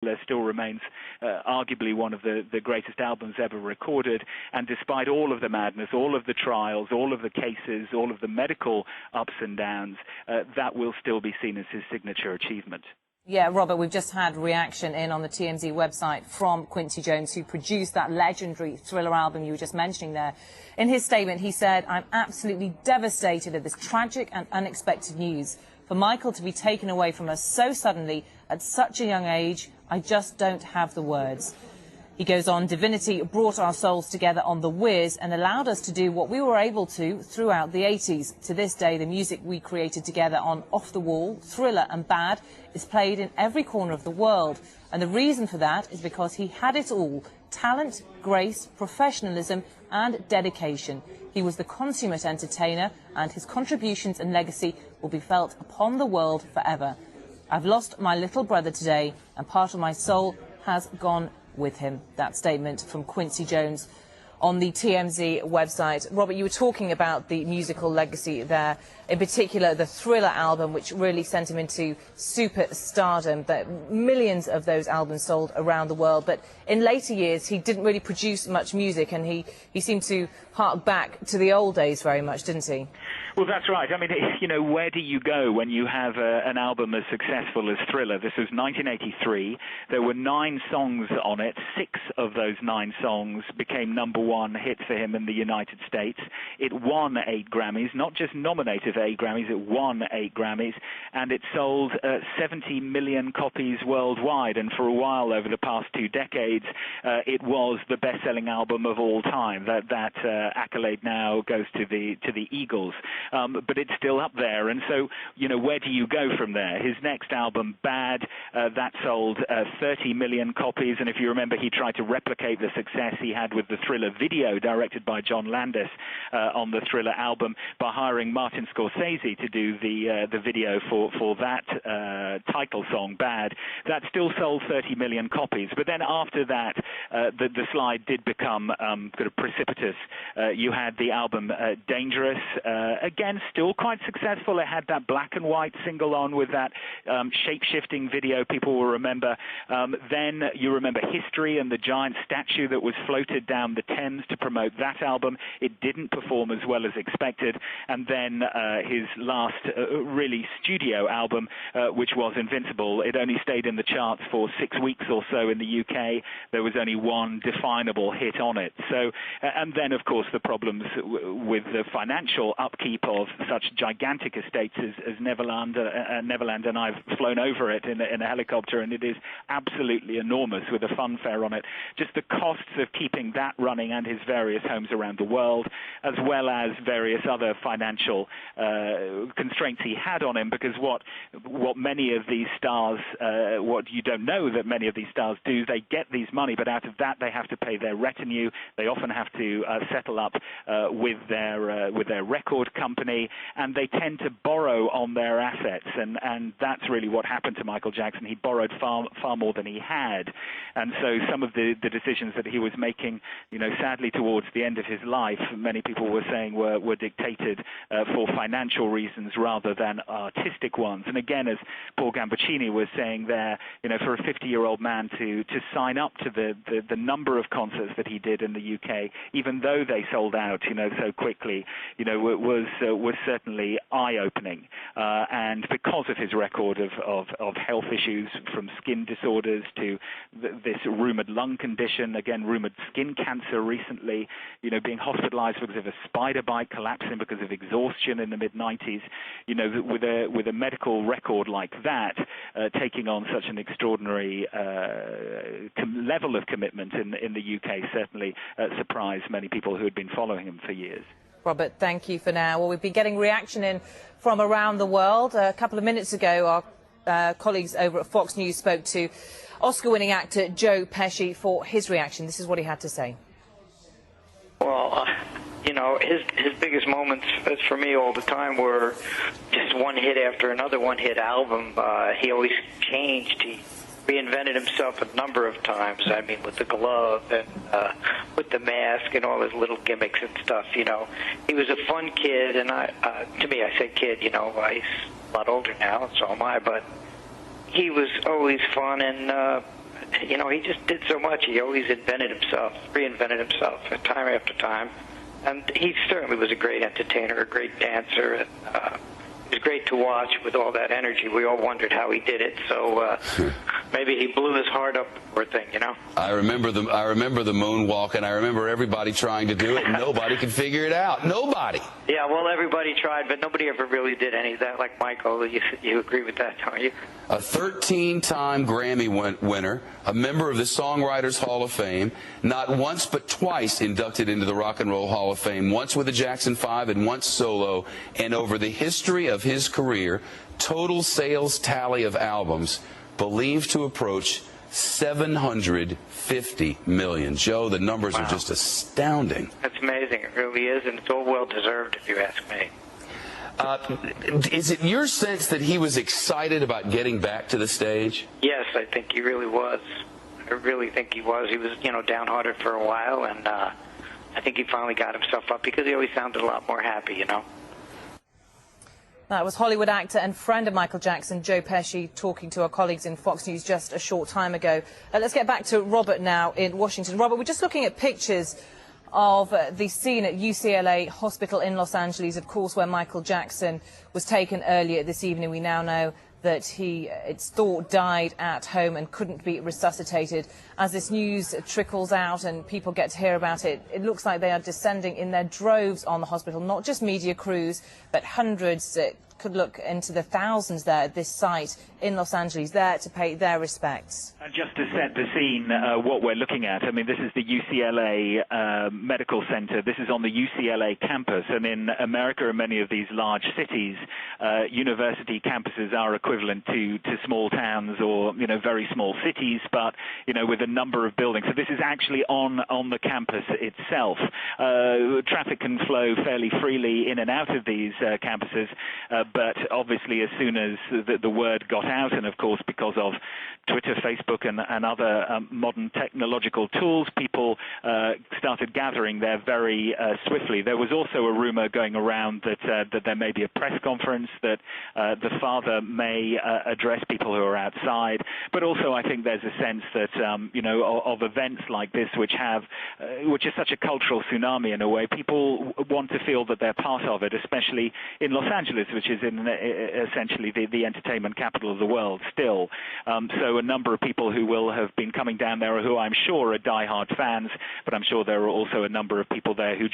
there still remains arguably one of the greatest albums ever recorded. And despite all of the madness, all of the trials, all of the cases, all of the medical ups and downs, that will still be seen as his signature achievement. Yeah, Robert, we've just had reaction in on the TMZ website from Quincy Jones, who produced that legendary Thriller album you were just mentioning there. In his statement, he said, "I'm absolutely devastated at this tragic and unexpected news. For Michael to be taken away from us so suddenly at such a young age, I just don't have the words." He goes on, "Divinity brought our souls together on The Wiz and allowed us to do what we were able to throughout the 80s. To this day, the music we created together on Off the Wall, Thriller and Bad is played in every corner of the world. And the reason for that is because he had it all: talent, grace, professionalism and dedication. He was the consummate entertainer, and his contributions and legacy will be felt upon the world forever. I've lost my little brother today, and part of my soul has gone with him." That statement from Quincy Jones on the TMZ website. Robert, you were talking about the musical legacy there, in particular the Thriller album, which really sent him into superstardom. Millions of those albums sold around the world, but in later years he didn't really produce much music, and he seemed to hark back to the old days very much, didn't he? Well, that's right. I mean, you know, where do you go when you have an album as successful as Thriller? This was 1983. There were 9 songs on it. 6 of those 9 songs became #1 hits for him in the United States. It won 8 Grammys, not just nominated for 8 Grammys, it won 8 Grammys, and it sold 70 million copies worldwide. And for a while, over the past 2 decades, it was the best-selling album of all time. That accolade now goes to the Eagles. But it's still up there. And so, you know, where do you go from there? His next album, Bad, that sold 30 million copies. And if you remember, he tried to replicate the success he had with the Thriller video, directed by John Landis on the Thriller album, by hiring Martin Scorsese to do the video for that title song, Bad. That still sold 30 million copies. But then after that, the slide did become sort of precipitous. You had the album Dangerous, again, still quite successful. It had that black and white single on with that shape-shifting video people will remember. Then you remember History and the giant statue that was floated down the Thames to promote that album. It didn't perform as well as expected. And then his last really studio album, which was Invincible, it only stayed in the charts for 6 weeks or so in the UK. There was only one definable hit on it. So, and then, of course, the problems with the financial upkeep of such gigantic estates as Neverland, and I've flown over it in a helicopter, and it is absolutely enormous with a funfair on it. Just the costs of keeping that running and his various homes around the world, as well as various other financial constraints he had on him, because what many of these stars, what you don't know that many of these stars do, they get these money, but out of that they have to pay their retinue. They often have to settle up with their record company, and they tend to borrow on their assets, and that's really what happened to Michael Jackson. He borrowed far more than he had, and so some of the decisions that he was making, you know, sadly towards the end of his life, many people were saying were dictated for financial reasons rather than artistic ones. And again, as Paul Gambaccini was saying there, you know, for a 50-year-old man to sign up to the number of concerts that he did in the UK, even though they sold out, you know, so quickly, you know, was certainly eye-opening. And because of his record of health issues, from skin disorders to this rumored lung condition, again, rumored skin cancer recently, you know, being hospitalized because of a spider bite, collapsing because of exhaustion in the mid-90s, you know, with a medical record like that, taking on such an extraordinary level of commitment in the UK certainly surprised many people who had been following him for years. Robert, thank you for now. Well, we've been getting reaction in from around the world. A couple of minutes ago, our colleagues over at Fox News spoke to Oscar-winning actor Joe Pesci for his reaction. This is what he had to say. Well, you know, his biggest moments for me all the time were just one hit after another one-hit album. He always changed. He reinvented himself a number of times. I mean, with the glove and with the mask and all his little gimmicks and stuff, you know. He was a fun kid, and to me, I say kid, you know, he's a lot older now, and so am I, but he was always fun, and you know, he just did so much. He always reinvented himself time after time. And he certainly was a great entertainer, a great dancer. And, it was great to watch with all that energy. We all wondered how he did it. So maybe he blew his heart up, poor thing, you know. I remember the moonwalk, and I remember everybody trying to do it, and nobody could figure it out. Nobody. Yeah, well, everybody tried, but nobody ever really did any of that. Like Michael, you agree with that, don't you? A 13-time Grammy winner, a member of the Songwriters Hall of Fame, not once but twice inducted into the Rock and Roll Hall of Fame, once with the Jackson 5 and once solo, and over the history of his career, total sales tally of albums believed to approach 750 million. Joe, the numbers are just astounding. That's amazing. It really is, and it's all well-deserved, if you ask me. Is it your sense that he was excited about getting back to the stage? Yes, I think he really was. I really think he was. He was, you know, downhearted for a while, and I think he finally got himself up because he always sounded a lot more happy, you know. That was Hollywood actor and friend of Michael Jackson, Joe Pesci, talking to our colleagues in Fox News just a short time ago. Let's get back to Robert now in Washington. Robert, we're just looking at pictures of the scene at UCLA Hospital in Los Angeles, of course, where Michael Jackson was taken earlier this evening. We now know that it's thought, died at home and couldn't be resuscitated. As this news trickles out and people get to hear about it, it looks like they are descending in their droves on the hospital, not just media crews, but hundreds. It could look into the thousands there at this site in Los Angeles, there to pay their respects. And just to set the scene, what we're looking at, I mean, this is the UCLA Medical Center. This is on the UCLA campus. And in America and many of these large cities, university campuses are equivalent to small towns or, you know, very small cities, but, you know, with a number of buildings. So this is actually on the campus itself. Traffic can flow fairly freely in and out of these campuses, but obviously as soon as the word got out, and of course because of Twitter, Facebook, and other modern technological tools, people started gathering there very swiftly. There was also a rumor going around that there may be a press conference, that the father may address people who are outside, but also I think there's a sense that, you know, of events like this, which is such a cultural tsunami in a way, people want to feel that they're part of it, especially in Los Angeles, which is essentially the entertainment capital of the world still. So a number of people who will have been coming down there, who I'm sure are diehard fans, but I'm sure there are also a number of people there who